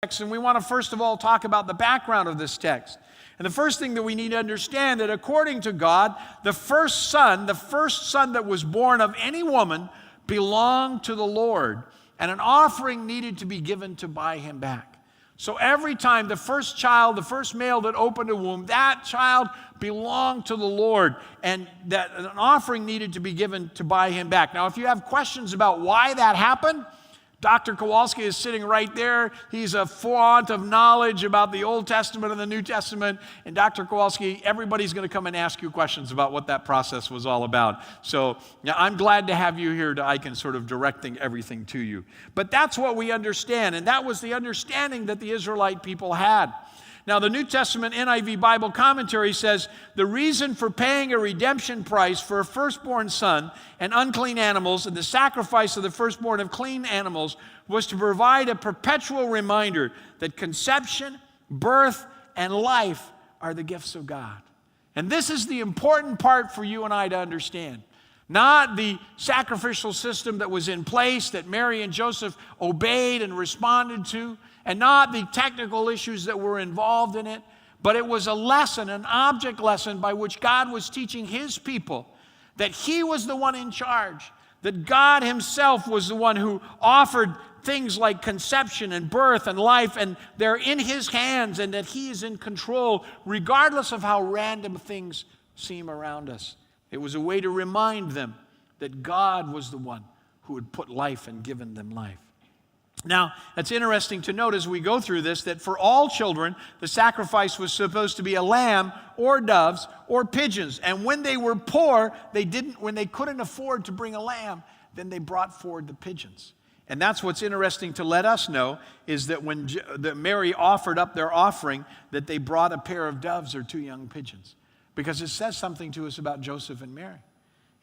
text, and we want to first of all talk about the background of this text. And the first thing that we need to understand that according to God, the first son that was born of any woman belonged to the Lord, and an offering needed to be given to buy him back. So every time the first child, the first male that opened a womb, that child belonged to the Lord, and that an offering needed to be given to buy him back. Now, if you have questions about why that happened, Dr. Kowalski is sitting right there. He's a font of knowledge about the Old Testament and the New Testament. And Dr. Kowalski, everybody's going to come and ask you questions about what that process was all about. So I'm glad to have you here. I can sort of directing everything to you. But that's what we understand. And that was the understanding that the Israelite people had. Now, the New Testament NIV Bible commentary says the reason for paying a redemption price for a firstborn son and unclean animals and the sacrifice of the firstborn of clean animals was to provide a perpetual reminder that conception, birth, and life are the gifts of God. And this is the important part for you and I to understand. Not the sacrificial system that was in place that Mary and Joseph obeyed and responded to, and not the technical issues that were involved in it, but it was a lesson, an object lesson by which God was teaching his people that he was the one in charge, that God himself was the one who offered things like conception and birth and life, and they're in his hands, and that he is in control regardless of how random things seem around us. It was a way to remind them that God was the one who had put life and given them life. Now, it's interesting to note as we go through this that for all children, the sacrifice was supposed to be a lamb or doves or pigeons. And when they were poor, when they couldn't afford to bring a lamb, then they brought forward the pigeons. And that's what's interesting to let us know is that when Mary offered up their offering, that they brought a pair of doves or two young pigeons. Because it says something to us about Joseph and Mary.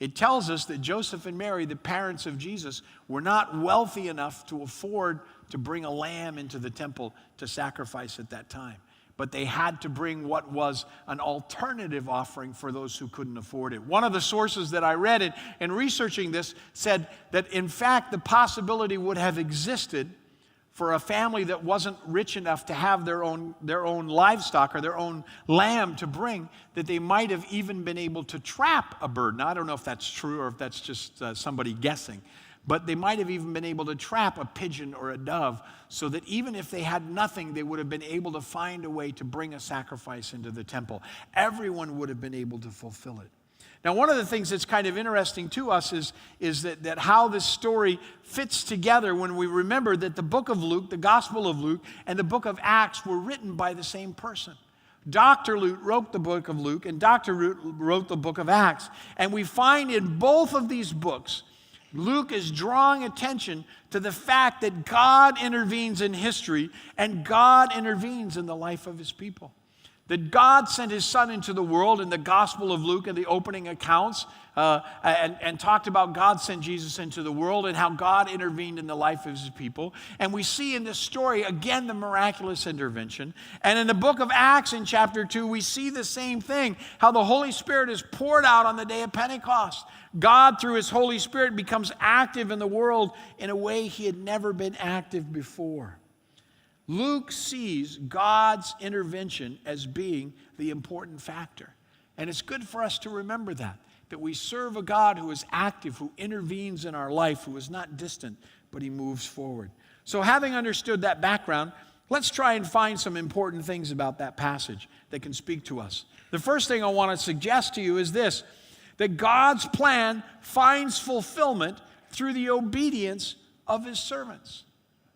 It tells us that Joseph and Mary, the parents of Jesus, were not wealthy enough to afford to bring a lamb into the temple to sacrifice at that time. But they had to bring what was an alternative offering for those who couldn't afford it. One of the sources that I read in researching this said that, in fact, the possibility would have existed for a family that wasn't rich enough to have their own livestock or their own lamb to bring, that they might have even been able to trap a bird. Now, I don't know if that's true or if that's just somebody guessing, but they might have even been able to trap a pigeon or a dove so that even if they had nothing, they would have been able to find a way to bring a sacrifice into the temple. Everyone would have been able to fulfill it. Now, one of the things that's kind of interesting to us is that how this story fits together when we remember that the book of Luke, the Gospel of Luke, and the book of Acts were written by the same person. Dr. Luke wrote the book of Luke, and Dr. Luke wrote the book of Acts. And we find in both of these books, Luke is drawing attention to the fact that God intervenes in history and God intervenes in the life of his people. That God sent his son into the world in the Gospel of Luke and the opening accounts and talked about God sent Jesus into the world and how God intervened in the life of his people. And we see in this story, again, the miraculous intervention. And in the book of Acts in chapter 2, we see the same thing, how the Holy Spirit is poured out on the day of Pentecost. God, through his Holy Spirit, becomes active in the world in a way he had never been active before. Luke sees God's intervention as being the important factor. And it's good for us to remember that we serve a God who is active, who intervenes in our life, who is not distant, but he moves forward. So having understood that background, let's try and find some important things about that passage that can speak to us. The first thing I want to suggest to you is this, that God's plan finds fulfillment through the obedience of his servants.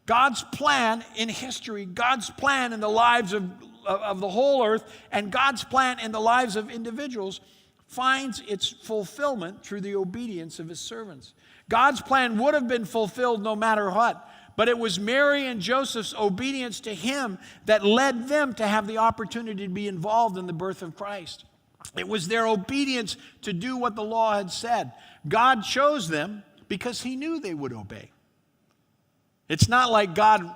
God's plan in history, God's plan in the lives of the whole earth, and God's plan in the lives of individuals finds its fulfillment through the obedience of his servants. God's plan would have been fulfilled no matter what, but it was Mary and Joseph's obedience to him that led them to have the opportunity to be involved in the birth of Christ. It was their obedience to do what the law had said. God chose them because he knew they would obey. It's not like God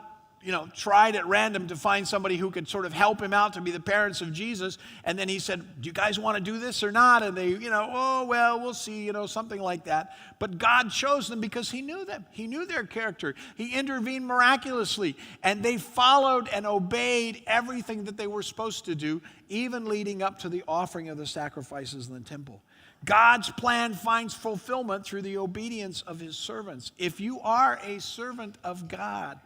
tried at random to find somebody who could sort of help him out to be the parents of Jesus. And then he said, do you guys want to do this or not? And they, oh, well, we'll see, something like that. But God chose them because he knew them. He knew their character. He intervened miraculously. And they followed and obeyed everything that they were supposed to do, even leading up to the offering of the sacrifices in the temple. God's plan finds fulfillment through the obedience of his servants. If you are a servant of God,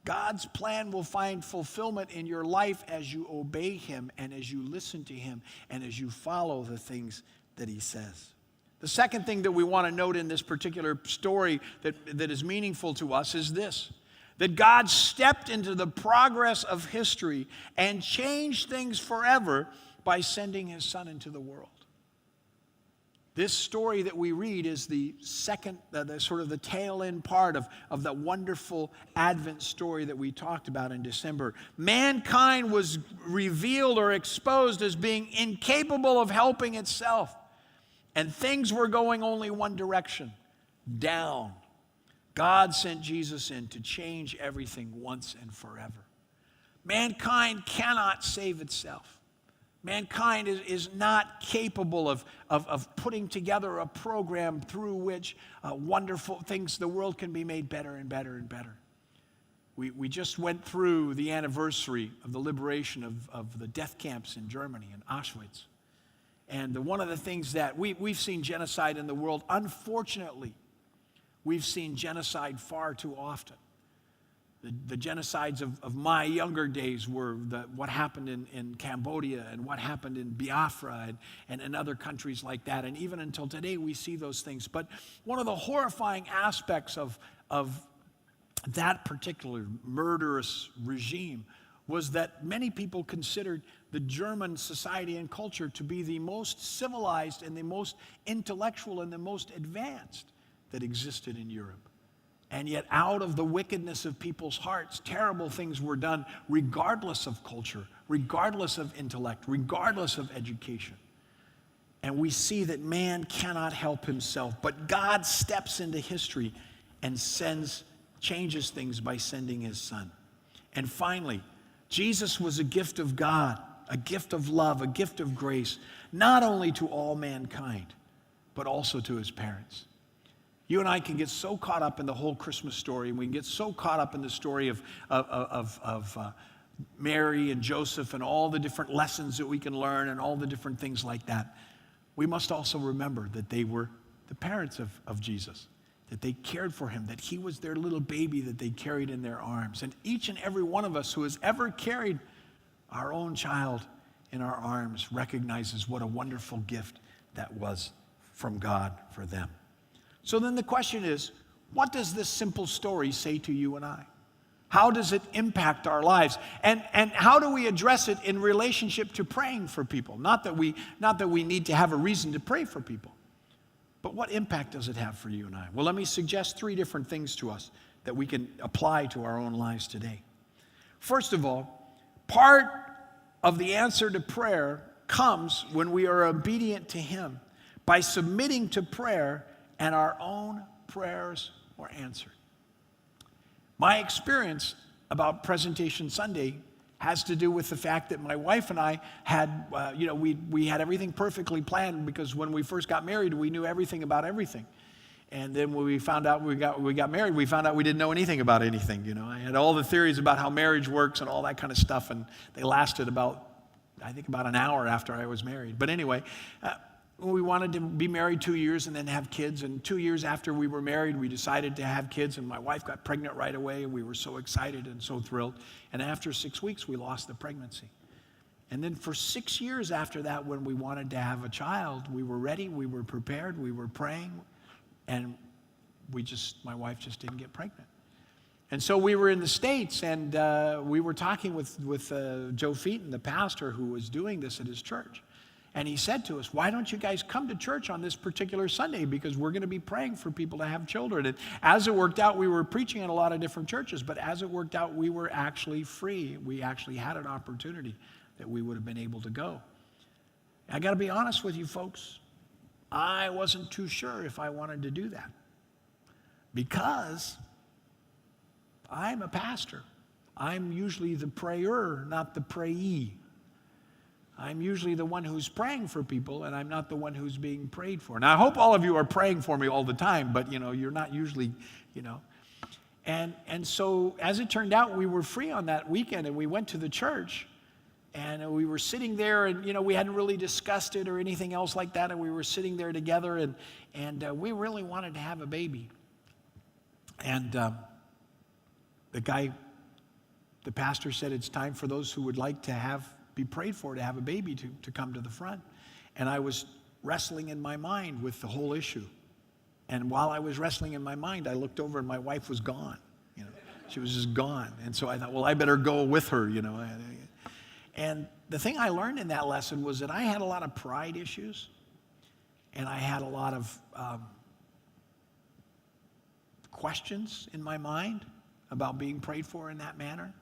God's plan will find fulfillment in your life as you obey him and as you listen to him and as you follow the things that he says. The second thing that we want to note in this particular story that is meaningful to us is this: that God stepped into the progress of history and changed things forever by sending his son into the world. This story that we read is the second, the sort of the tail end part of the wonderful Advent story that we talked about in December. Mankind was revealed or exposed as being incapable of helping itself. And things were going only one direction, down. God sent Jesus in to change everything once and forever. Mankind cannot save itself. Mankind is not capable of putting together a program through which wonderful things, the world can be made better and better and better. We just went through the anniversary of the liberation of the death camps in Germany, in Auschwitz. And one of the things that we've seen genocide in the world, unfortunately, we've seen genocide far too often. The genocides of my younger days were what happened in Cambodia and what happened in Biafra and in other countries like that. And even until today, we see those things. But one of the horrifying aspects of that particular murderous regime was that many people considered the German society and culture to be the most civilized and the most intellectual and the most advanced that existed in Europe. And yet out of the wickedness of people's hearts, terrible things were done regardless of culture, regardless of intellect, regardless of education. And we see that man cannot help himself, but God steps into history and changes things by sending his son. And finally, Jesus was a gift of God, a gift of love, a gift of grace, not only to all mankind, but also to his parents. You and I can get so caught up in the whole Christmas story, and we can get so caught up in the story of Mary and Joseph and all the different lessons that we can learn and all the different things like that. We must also remember that they were the parents of Jesus, that they cared for him, that he was their little baby that they carried in their arms. And each and every one of us who has ever carried our own child in our arms recognizes what a wonderful gift that was from God for them. So then the question is, what does this simple story say to you and I? How does it impact our lives? And how do we address it in relationship to praying for people? Not that we need to have a reason to pray for people, but what impact does it have for you and I? Well, let me suggest 3 different things to us that we can apply to our own lives today. First of all, part of the answer to prayer comes when we are obedient to him by submitting to prayer and our own prayers were answered. My experience about Presentation Sunday has to do with the fact that my wife and I had, we had everything perfectly planned because when we first got married, we knew everything about everything. And then when we found out we got married, we found out we didn't know anything about anything. I had all the theories about how marriage works and all that kind of stuff, and they lasted about an hour after I was married. But anyway, we wanted to be married 2 years and then have kids. And 2 years after we were married, we decided to have kids. And my wife got pregnant right away. And we were so excited and so thrilled. And after 6 weeks, we lost the pregnancy. And then for 6 years after that, when we wanted to have a child, we were ready, we were prepared, we were praying. And my wife just didn't get pregnant. And so we were in the States, and we were talking with Joe Featon, the pastor who was doing this at his church. And he said to us, why don't you guys come to church on this particular Sunday? Because we're going to be praying for people to have children. And as it worked out, we were preaching in a lot of different churches. But as it worked out, we were actually free. We actually had an opportunity that we would have been able to go. I got to be honest with you folks. I wasn't too sure if I wanted to do that. Because I'm a pastor. I'm usually the prayer, not the prayee. I'm usually the one who's praying for people, and I'm not the one who's being prayed for. Now, I hope all of you are praying for me all the time, but, you're not usually, And so, as it turned out, we were free on that weekend, and we went to the church, and we were sitting there, and, we hadn't really discussed it or anything else like that, and we were sitting there together, and we really wanted to have a baby. And the pastor said it's time for those who would like to be prayed for to have a baby to come to the front. And I was wrestling in my mind with the whole issue. And while I was wrestling in my mind, I looked over and my wife was gone. She was just gone. And so I thought, well, I better go with her, And the thing I learned in that lesson was that I had a lot of pride issues. And I had a lot of questions in my mind about being prayed for in that manner.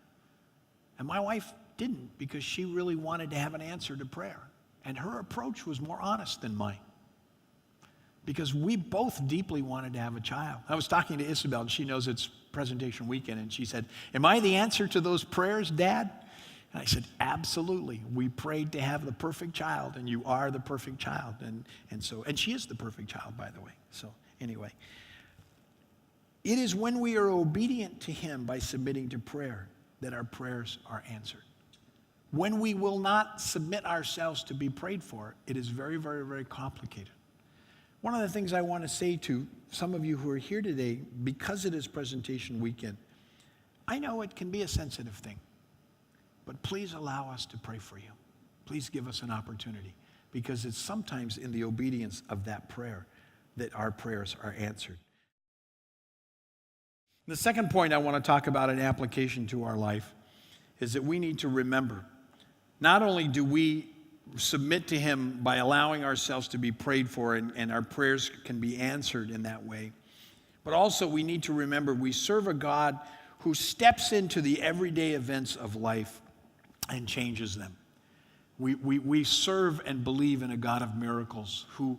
And my wife didn't, because she really wanted to have an answer to prayer. And her approach was more honest than mine, because we both deeply wanted to have a child. I was talking to Isabel, and she knows it's presentation weekend, and she said, "Am I the answer to those prayers, Dad?" And I said, "Absolutely. We prayed to have the perfect child, and you are the perfect child." And she is the perfect child, by the way. So anyway, it is when we are obedient to Him by submitting to prayer that our prayers are answered. When we will not submit ourselves to be prayed for, it is very, very, very complicated. One of the things I want to say to some of you who are here today, because it is presentation weekend, I know it can be a sensitive thing, but please allow us to pray for you. Please give us an opportunity, because it's sometimes in the obedience of that prayer that our prayers are answered. The second point I want to talk about in application to our life is that we need to remember, not only do we submit to Him by allowing ourselves to be prayed for, and our prayers can be answered in that way, but also we need to remember we serve a God who steps into the everyday events of life and changes them. We serve and believe in a God of miracles who,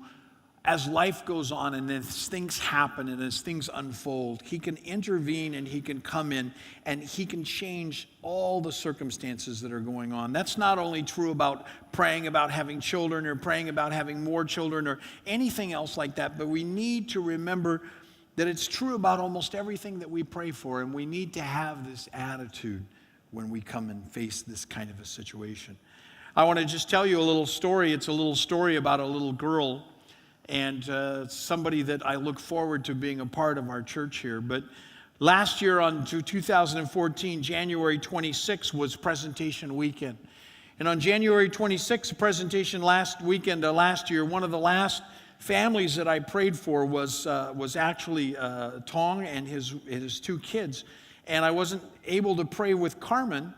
as life goes on and as things happen and as things unfold, He can intervene and He can come in and He can change all the circumstances that are going on. That's not only true about praying about having children or praying about having more children or anything else like that, but we need to remember that it's true about almost everything that we pray for, and we need to have this attitude when we come and face this kind of a situation. I want to just tell you a little story. It's a little story about a little girl, and somebody that I look forward to being a part of our church here. But last year, on 2014, January 26 was presentation weekend. And on January 26, presentation last weekend, last year, one of the last families that I prayed for was actually Tong and his two kids. And I wasn't able to pray with Carmen.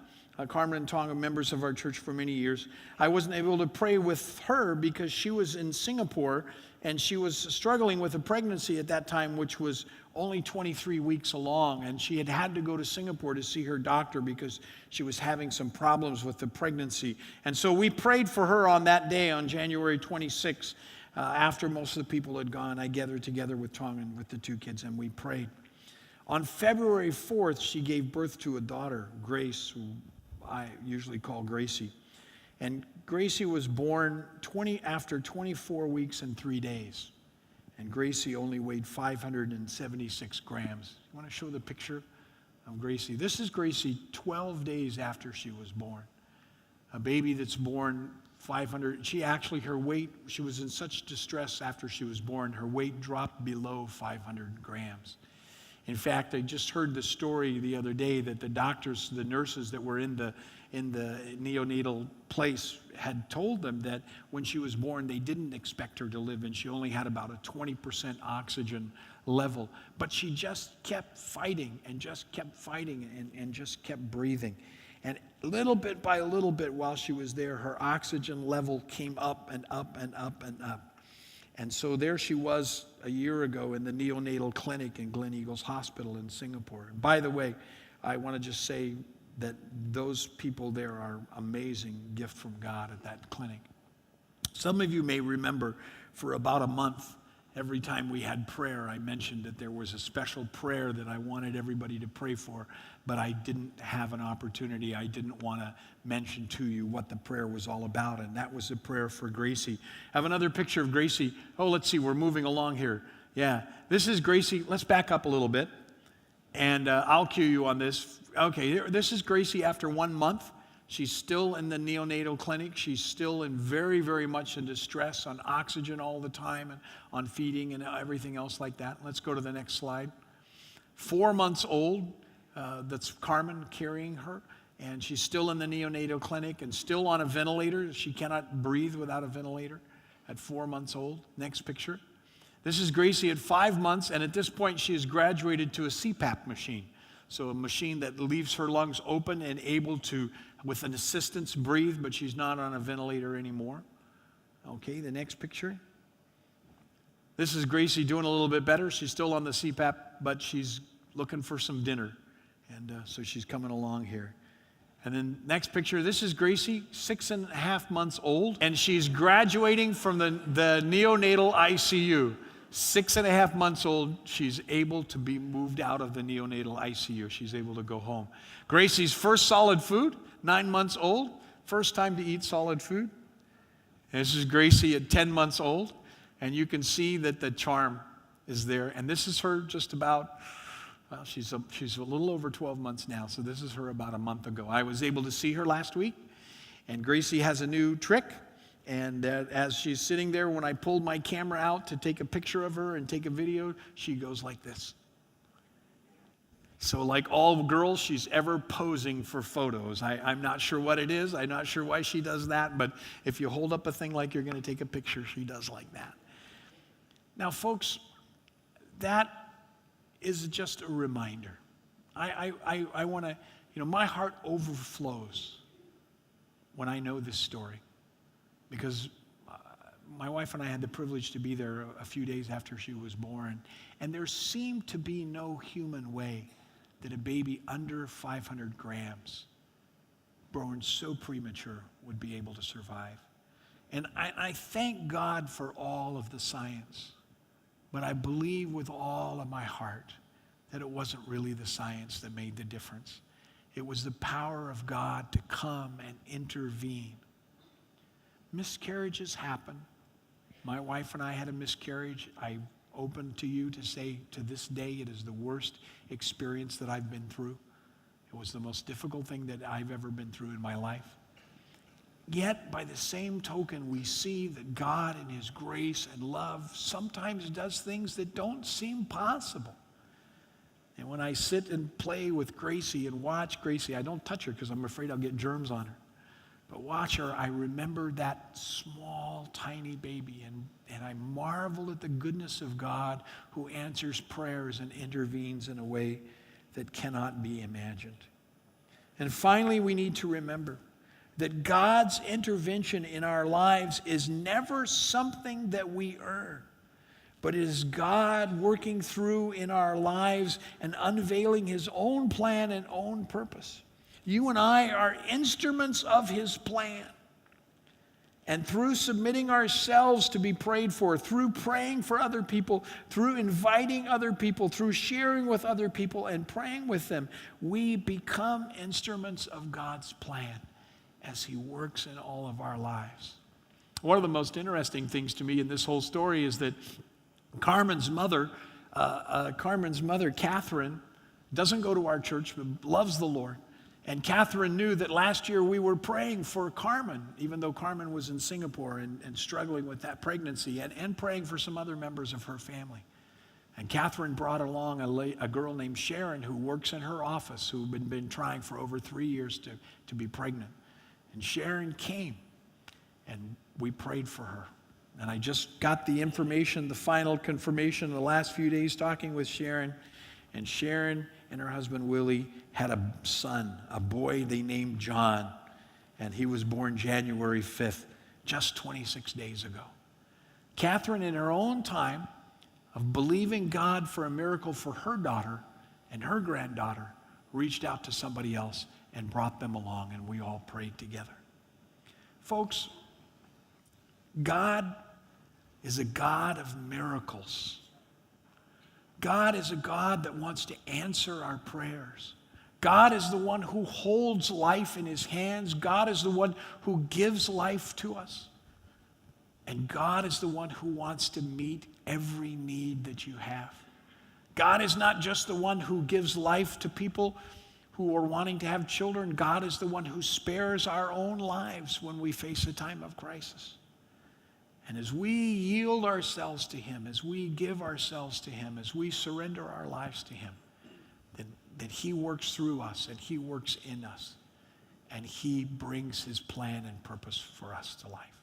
Carmen and Tong are members of our church for many years. I wasn't able to pray with her because she was in Singapore, and she was struggling with a pregnancy at that time, which was only 23 weeks along. And she had to go to Singapore to see her doctor because she was having some problems with the pregnancy. And so we prayed for her on that day, on January 26th. After most of the people had gone, I gathered together with Tong and with the two kids, and we prayed. On February 4th, she gave birth to a daughter, Grace, who I usually call Gracie. And Gracie was born after 24 weeks and 3 days. And Gracie only weighed 576 grams. You want to show the picture of Gracie? This is Gracie 12 days after she was born. A baby that's born 500, her weight, she was in such distress after she was born, her weight dropped below 500 grams. In fact, I just heard the story the other day that the nurses that were in the neonatal place had told them that when she was born, they didn't expect her to live, and she only had about a 20% oxygen level. But she just kept fighting and just kept fighting and just kept breathing. And little bit by little bit while she was there, her oxygen level came up and up and up and up. And so there she was a year ago in the neonatal clinic in Glen Eagles Hospital in Singapore. And by the way, I want to just say that those people there are amazing gift from God at that clinic. Some of you may remember for about a month Every time we had prayer, I mentioned that there was a special prayer that I wanted everybody to pray for, but I didn't have an opportunity. I didn't want to mention to you what the prayer was all about, and that was a prayer for Gracie. I have another picture of Gracie. Oh, let's see, we're moving along here. Yeah, this is Gracie. Let's back up a little bit, and I'll cue you on this. Okay, this is Gracie after 1 month. She's still in the neonatal clinic. She's still very, very much in distress, on oxygen all the time, and on feeding and everything else like that. Let's go to the next slide. 4 months old, that's Carmen carrying her, and she's still in the neonatal clinic and still on a ventilator. She cannot breathe without a ventilator at 4 months old. Next picture. This is Gracie at 5 months, and at this point she has graduated to a CPAP machine. So a machine that leaves her lungs open and able to, with an assistance, breathe, but she's not on a ventilator anymore. Okay, the next picture. This is Gracie doing a little bit better. She's still on the CPAP, but she's looking for some dinner. And so she's coming along here. And then next picture, this is Gracie, 6.5 months old, and she's graduating from the neonatal ICU. 6.5 months old, she's able to be moved out of the neonatal ICU. She's able to go home. Gracie's first solid food, 9 months old, first time to eat solid food. And this is Gracie at 10 months old, and you can see that the charm is there. And this is her just about, well, she's a little over 12 months now, so this is her about a month ago. I was able to see her last week, and Gracie has a new trick. And as she's sitting there, when I pulled my camera out to take a picture of her and take a video, she goes like this. So like all girls, she's ever posing for photos. I'm not sure what it is. I'm not sure why she does that. But if you hold up a thing like you're going to take a picture, she does like that. Now, folks, that is just a reminder. I want to, my heart overflows when I know this story. Because my wife and I had the privilege to be there a few days after she was born. And there seemed to be no human way that a baby under 500 grams, born so premature, would be able to survive. And I thank God for all of the science. But I believe with all of my heart that it wasn't really the science that made the difference. It was the power of God to come and intervene. Miscarriages happen. My wife and I had a miscarriage. I open to you to say to this day it is the worst experience that I've been through. It was the most difficult thing that I've ever been through in my life. Yet, by the same token, we see that God in His grace and love sometimes does things that don't seem possible. And when I sit and play with Gracie and watch Gracie, I don't touch her because I'm afraid I'll get germs on her. But watch her, I remember that small, tiny baby, and I marvel at the goodness of God who answers prayers and intervenes in a way that cannot be imagined. And finally, we need to remember that God's intervention in our lives is never something that we earn, but it is God working through in our lives and unveiling His own plan and own purpose. You and I are instruments of His plan. And through submitting ourselves to be prayed for, through praying for other people, through inviting other people, through sharing with other people and praying with them, we become instruments of God's plan as He works in all of our lives. One of the most interesting things to me in this whole story is that Carmen's mother, Catherine, doesn't go to our church but loves the Lord. And Catherine knew that last year we were praying for Carmen, even though Carmen was in Singapore and struggling with that pregnancy, and praying for some other members of her family. And Catherine brought along a girl named Sharon who works in her office, who had been trying for over 3 years to be pregnant. And Sharon came, and we prayed for her. And I just got the information, the final confirmation in the last few days talking with Sharon. And Sharon and her husband Willie had a son, a boy they named John, and he was born January 5th, just 26 days ago. Catherine, in her own time of believing God for a miracle for her daughter and her granddaughter, reached out to somebody else and brought them along, and we all prayed together. Folks, God is a God of miracles. God is a God that wants to answer our prayers. God is the one who holds life in his hands. God is the one who gives life to us. And God is the one who wants to meet every need that you have. God is not just the one who gives life to people who are wanting to have children. God is the one who spares our own lives when we face a time of crisis. And as we yield ourselves to him, as we give ourselves to him, as we surrender our lives to him, that he works through us and he works in us, and he brings his plan and purpose for us to life.